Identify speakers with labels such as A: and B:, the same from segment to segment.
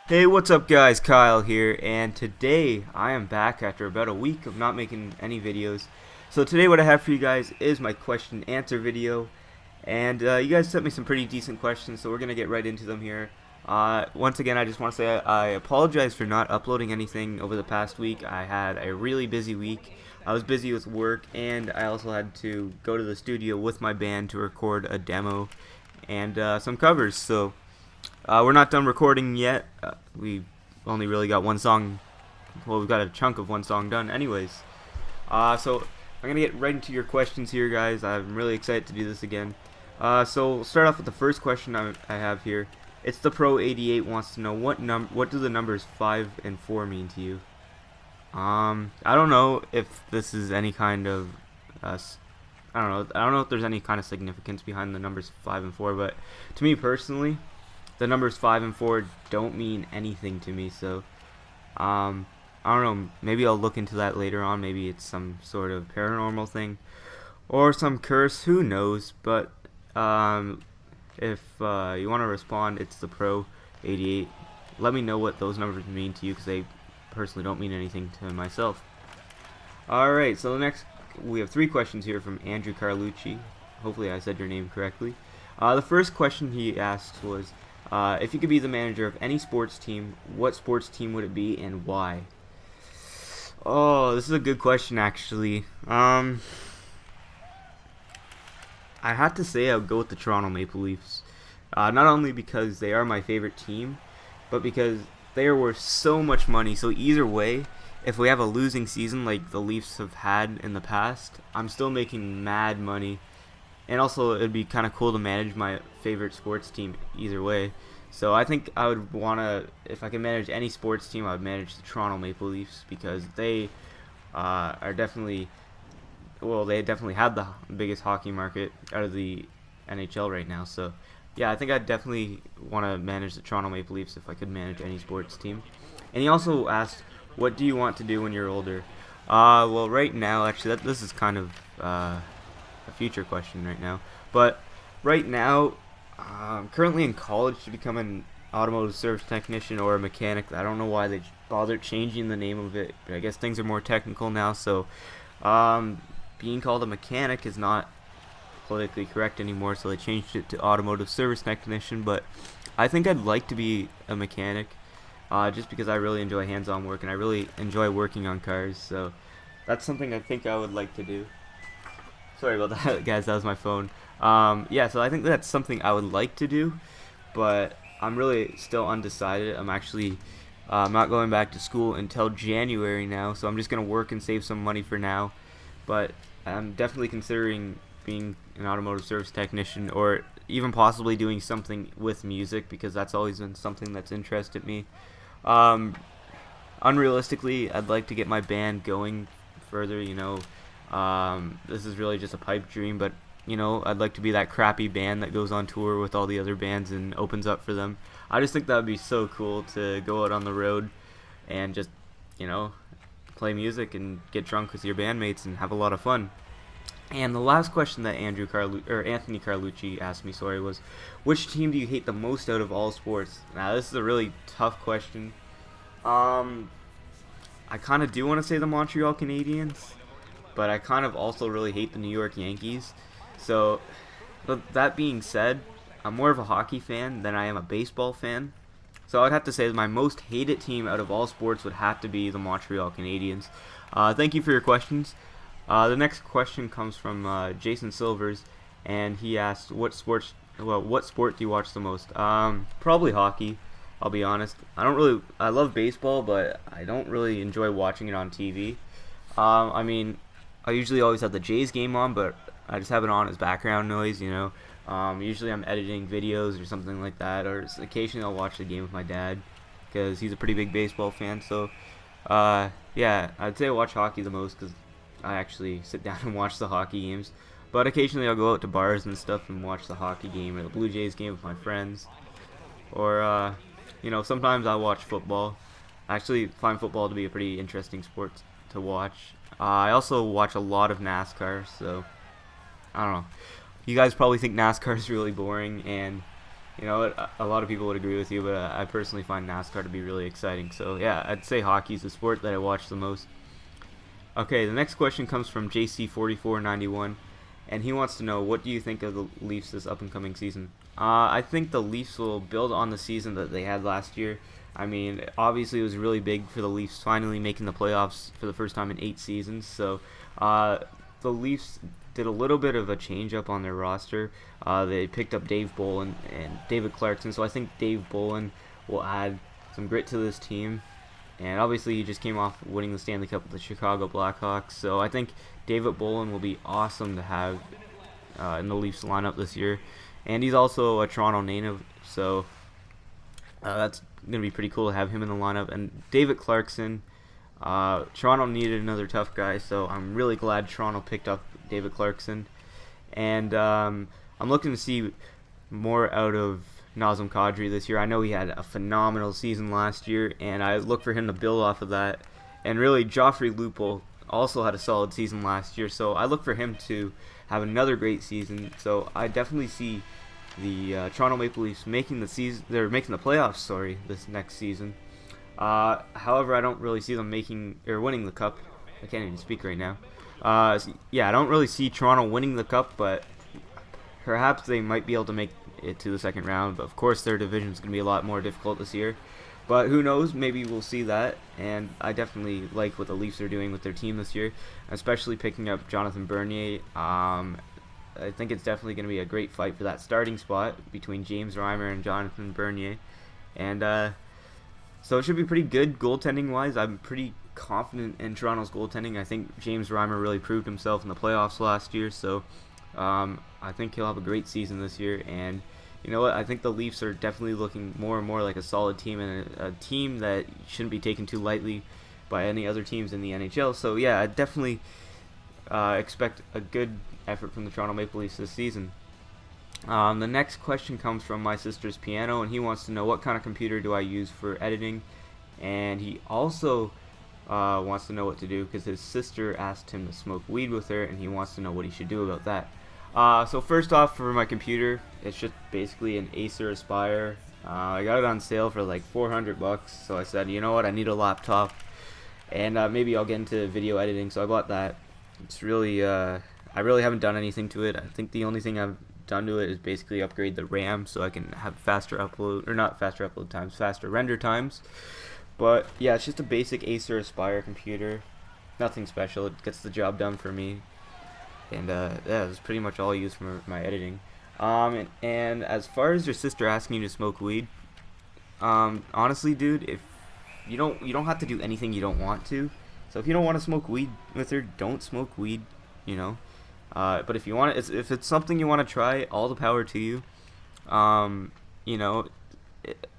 A: Hey, what's up guys? Kyle here, and today I am back after about a week of not making any videos. So today what I have for you guys is my question and answer video, and you guys sent me some pretty decent questions, so we're going to get right into them here. Once again, I just want to say I apologize for not uploading anything over the past week. I had a really busy week. I was busy with work, and I also had to go to the studio with my band to record a demo and some covers, so we're not done recording yet. We only really got one song. Well, we've got a chunk of one song done anyways. So I'm going to get right into your questions here, guys. I'm really excited to do this again. So we'll start off with the first question I have here. It's the Pro 88 wants to know what do the numbers 5 and 4 mean to you? I don't know if this is any kind of I don't know if there's any kind of significance behind the numbers 5 and 4, but to me personally, the numbers 5 and 4 don't mean anything to me, so I don't know, maybe I'll look into that later on. Maybe it's some sort of paranormal thing or some curse, who knows. But if you want to respond, it's the Pro 88. Let me know what those numbers mean to you, because they personally don't mean anything to myself. Alright, so next we have 3 questions here from Andrew Carlucci. Hopefully I said your name correctly. The first question he asked was, if you could be the manager of any sports team, what sports team would it be and why? Oh, this is a good question, actually. I have to say I would go with the Toronto Maple Leafs. Not only because they are my favorite team, but because they are worth so much money. So either way, if we have a losing season like the Leafs have had in the past, I'm still making mad money. And also, it'd be kind of cool to manage my favorite sports team either way. So I think I would want to, if I could manage any sports team, I would manage the Toronto Maple Leafs, because they are definitely, well, they definitely have the biggest hockey market out of the NHL right now. So yeah, I think I'd definitely want to manage the Toronto Maple Leafs if I could manage any sports team. And he also asked, what do you want to do when you're older? Well, right now, actually, this is kind of a future question right now. But right now, I'm currently in college to become an automotive service technician or a mechanic. I don't know why they bothered changing the name of it. I guess things are more technical now, so being called a mechanic is not politically correct anymore, so they changed it to automotive service technician. But I think I'd like to be a mechanic, just because I really enjoy hands-on work and I really enjoy working on cars. So that's something I think I would like to do. Sorry about that, guys. That was my phone. Yeah, so I think that's something I would like to do, but I'm really still undecided. I'm actually not going back to school until January now, so I'm just gonna work and save some money for now. But I'm definitely considering being an automotive service technician, or even possibly doing something with music, because that's always been something that's interested me. Unrealistically, I'd like to get my band going further. This is really just a pipe dream, but I'd like to be that crappy band that goes on tour with all the other bands and opens up for them. I just think that would be so cool to go out on the road and just, play music and get drunk with your bandmates and have a lot of fun. And the last question that Anthony Carlucci asked me, was, which team do you hate the most out of all sports? Now, this is a really tough question. I kind of do want to say the Montreal Canadiens, but I kind of also really hate the New York Yankees. So, but that being said, I'm more of a hockey fan than I am a baseball fan. So I'd have to say that my most hated team out of all sports would have to be the Montreal Canadiens. Thank you for your questions. The next question comes from Jason Silvers, and he asked, what sport do you watch the most? Probably hockey, I'll be honest. I love baseball, but I don't really enjoy watching it on TV. I mean, I usually always have the Jays game on, but I just have it on as background noise, Usually I'm editing videos or something like that, or occasionally I'll watch the game with my dad, because he's a pretty big baseball fan. So, yeah, I'd say I watch hockey the most, because I actually sit down and watch the hockey games. But occasionally I'll go out to bars and stuff and watch the hockey game or the Blue Jays game with my friends. Or, sometimes I'll watch football. I actually find football to be a pretty interesting sport to watch. I also watch a lot of NASCAR, so I don't know. You guys probably think NASCAR is really boring, and You know, a lot of people would agree with you, but I personally find NASCAR to be really exciting. So yeah, I'd say hockey's the sport that I watch the most. Okay, the next question comes from JC4491, and he wants to know, what do you think of the Leafs this up and coming season? I think the Leafs will build on the season that they had last year. I mean, obviously it was really big for the Leafs finally making the playoffs for the first time in 8 seasons. So the Leafs did a little bit of a change up on their roster. They picked up Dave Bolin and David Clarkson, so I think Dave Bolin will add some grit to this team. And obviously he just came off winning the Stanley Cup with the Chicago Blackhawks, so I think David Bolin will be awesome to have in the Leafs lineup this year. And he's also a Toronto native, so that's going to be pretty cool to have him in the lineup. And David Clarkson, Toronto needed another tough guy, so I'm really glad Toronto picked up David Clarkson. And I'm looking to see more out of Nazem Kadri this year. I know he had a phenomenal season last year, and I look for him to build off of that. And really, Joffrey Lupul also had a solid season last year, so I look for him to have another great season. So I definitely see the Toronto Maple Leafs making the season. They're making the playoffs. Sorry, this next season. However, I don't really see them making or winning the cup. I can't even speak right now. Yeah, I don't really see Toronto winning the cup, but perhaps they might be able to make it to the second round. But of course, their division is going to be a lot more difficult this year. But who knows? Maybe we'll see that. And I definitely like what the Leafs are doing with their team this year, especially picking up Jonathan Bernier. I think it's definitely going to be a great fight for that starting spot between James Reimer and Jonathan Bernier. And so it should be pretty good goaltending-wise. I'm pretty confident in Toronto's goaltending. I think James Reimer really proved himself in the playoffs last year. So I think he'll have a great season this year. And you know what? I think the Leafs are definitely looking more and more like a solid team, and a team that shouldn't be taken too lightly by any other teams in the NHL. So yeah, I definitely expect a good effort from the Toronto Maple Leafs this season. The next question comes from my sister's piano, and he wants to know, what kind of computer do I use for editing? And he also wants to know what to do because his sister asked him to smoke weed with her, and he wants to know what he should do about that. So first off, for my computer, it's just basically an Acer Aspire. I got it on sale for like $400, so I said, you know what, I need a laptop, and maybe I'll get into video editing, so I bought that. It's really, I really haven't done anything to it. I think the only thing I've done to it is basically upgrade the RAM so I can have faster upload, or not faster upload times, faster render times. But yeah, it's just a basic Acer Aspire computer. Nothing special. It gets the job done for me. And yeah, that's pretty much all I use for my editing. And as far as your sister asking you to smoke weed, honestly, dude, if you don't have to do anything you don't want to. So if you don't want to smoke weed with her, don't smoke weed. You know. But if you want it, if it's something you want to try, all the power to you. You know,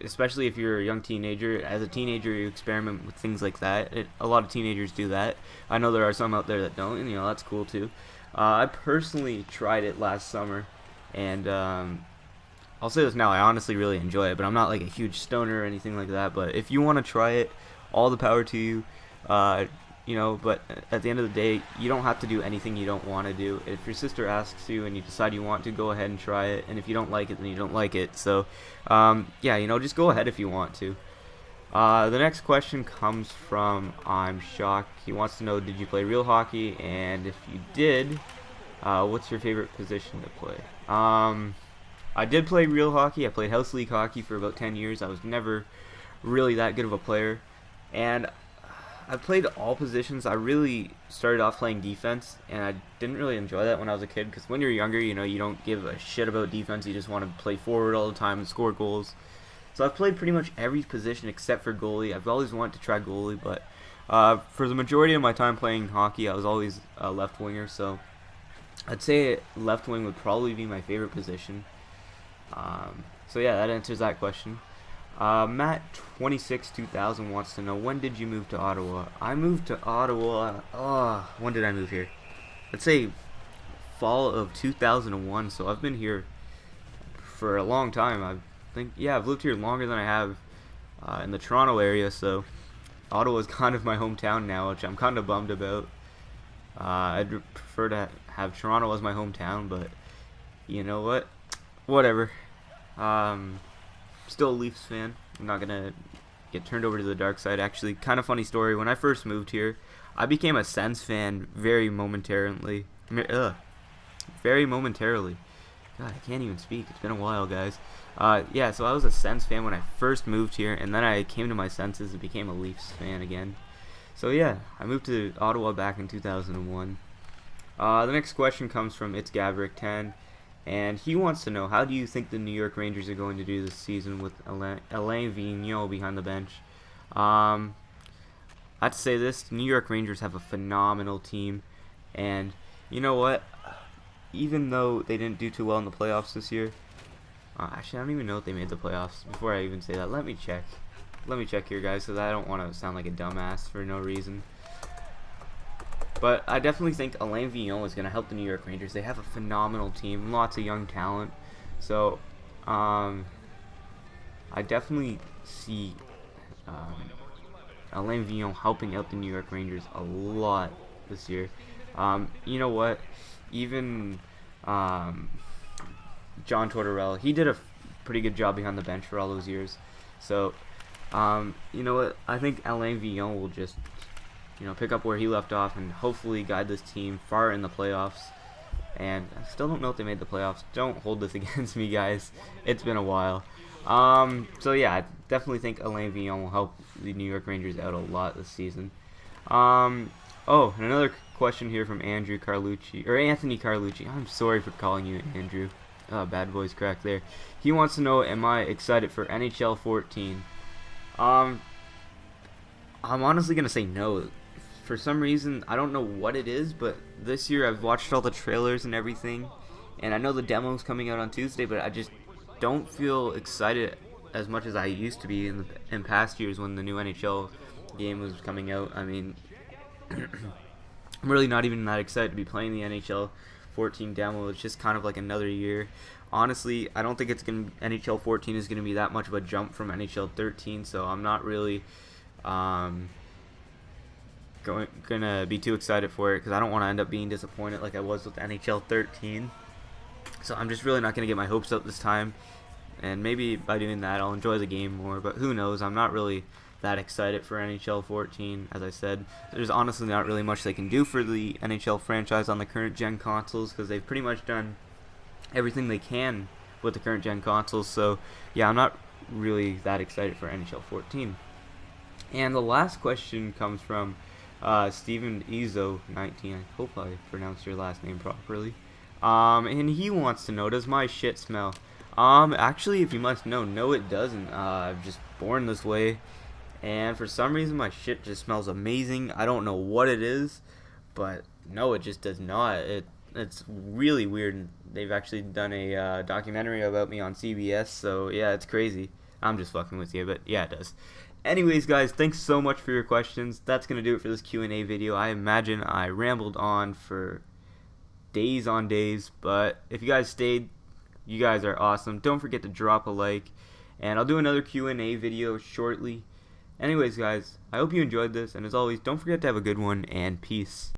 A: especially if you're a young teenager. As a teenager, you experiment with things like that. A lot of teenagers do that. I know there are some out there that don't, and you know, that's cool too. I personally tried it last summer, and I'll say this now, I honestly really enjoy it, but I'm not like a huge stoner or anything like that. But if you want to try it, all the power to you. You know, but at the end of the day, you don't have to do anything you don't want to do. If your sister asks you and you decide you want to, go ahead and try it. And if you don't like it, then you don't like it. So, yeah, you know, just go ahead if you want to. The next question comes from I'm Shocked. He wants to know, did you play real hockey? And if you did, what's your favorite position to play? I did play real hockey. I played house league hockey for about 10 years. I was never really that good of a player. And I played all positions. I really started off playing defense, and I didn't really enjoy that when I was a kid, because when you're younger, you know, you don't give a shit about defense. You just want to play forward all the time and score goals. So I've played pretty much every position except for goalie. I've always wanted to try goalie, but for the majority of my time playing hockey, I was always a left winger. So I'd say left wing would probably be my favorite position. So yeah, that answers that question. Matt262000 wants to know, when did you move to Ottawa? I moved to Ottawa, when did I move here? Let's say fall of 2001, so I've been here for a long time. I've lived here longer than I have in the Toronto area, so Ottawa is kind of my hometown now, which I'm kind of bummed about. I'd prefer to have Toronto as my hometown, but you know what? Whatever. Still a Leafs fan. I'm not gonna get turned over to the dark side. Actually, kind of funny story. When I first moved here, I became a Sens fan very momentarily. Very momentarily. God, I can't even speak. It's been a while, guys. Yeah, so I was a Sens fan when I first moved here, and then I came to my senses and became a Leafs fan again. So yeah, I moved to Ottawa back in 2001. The next question comes from It's Gavrick 10, and he wants to know, how do you think the New York Rangers are going to do this season with Alain Vigneault behind the bench? I'd say this: New York Rangers have a phenomenal team, and you know what? Even though they didn't do too well in the playoffs this year, actually, I don't even know if they made the playoffs. Before I even say that, let me check. Let me check here, guys, because I don't want to sound like a dumbass for no reason. But I definitely think Alain Vigneault is going to help the New York Rangers. They have a phenomenal team, lots of young talent. So, I definitely see Alain Vigneault helping out the New York Rangers a lot this year. You know what? Even John Tortorella, he did a pretty good job behind the bench for all those years. So, you know what? I think Alain Vigneault will just, pick up where he left off and hopefully guide this team far in the playoffs. And I still don't know if they made the playoffs. Don't hold this against me, guys. It's been a while. So yeah, I definitely think Alain Vigneault will help the New York Rangers out a lot this season. Oh, and another question here from Anthony Carlucci. I'm sorry for calling you Andrew. Bad voice crack there. He wants to know, am I excited for NHL 14? I'm honestly gonna say no. For some reason, I don't know what it is, but this year I've watched all the trailers and everything, and I know the demo's coming out on Tuesday, but I just don't feel excited as much as I used to be in past years when the new NHL game was coming out. I mean, I'm really not even that excited to be playing the NHL 14 demo. It's just kind of like another year. Honestly, I don't think NHL 14 is gonna be that much of a jump from NHL 13, so I'm not really gonna be too excited for it, because I don't want to end up being disappointed like I was with NHL 13. So I'm just really not gonna get my hopes up this time, and maybe by doing that I'll enjoy the game more, but who knows. I'm not really that excited for NHL 14. As I said, there's honestly not really much they can do for the NHL franchise on the current gen consoles, because they've pretty much done everything they can with the current gen consoles. So yeah, I'm not really that excited for NHL 14. And the last question comes from Steven Ezo 19. I hope I pronounced your last name properly. And he wants to know, does my shit smell? Actually, if you must know, no it doesn't. I'm just born this way, and for some reason my shit just smells amazing. I don't know what it is, but no, it just does not. It's really weird. They've actually done a documentary about me on CBS, so yeah, it's crazy. I'm just fucking with you, but yeah, it does. Anyways, guys, thanks so much for your questions. That's going to do it for this Q&A video. I imagine I rambled on for days on days, but if you guys stayed, you guys are awesome. Don't forget to drop a like, and I'll do another Q&A video shortly. Anyways, guys, I hope you enjoyed this, and as always, don't forget to have a good one, and peace.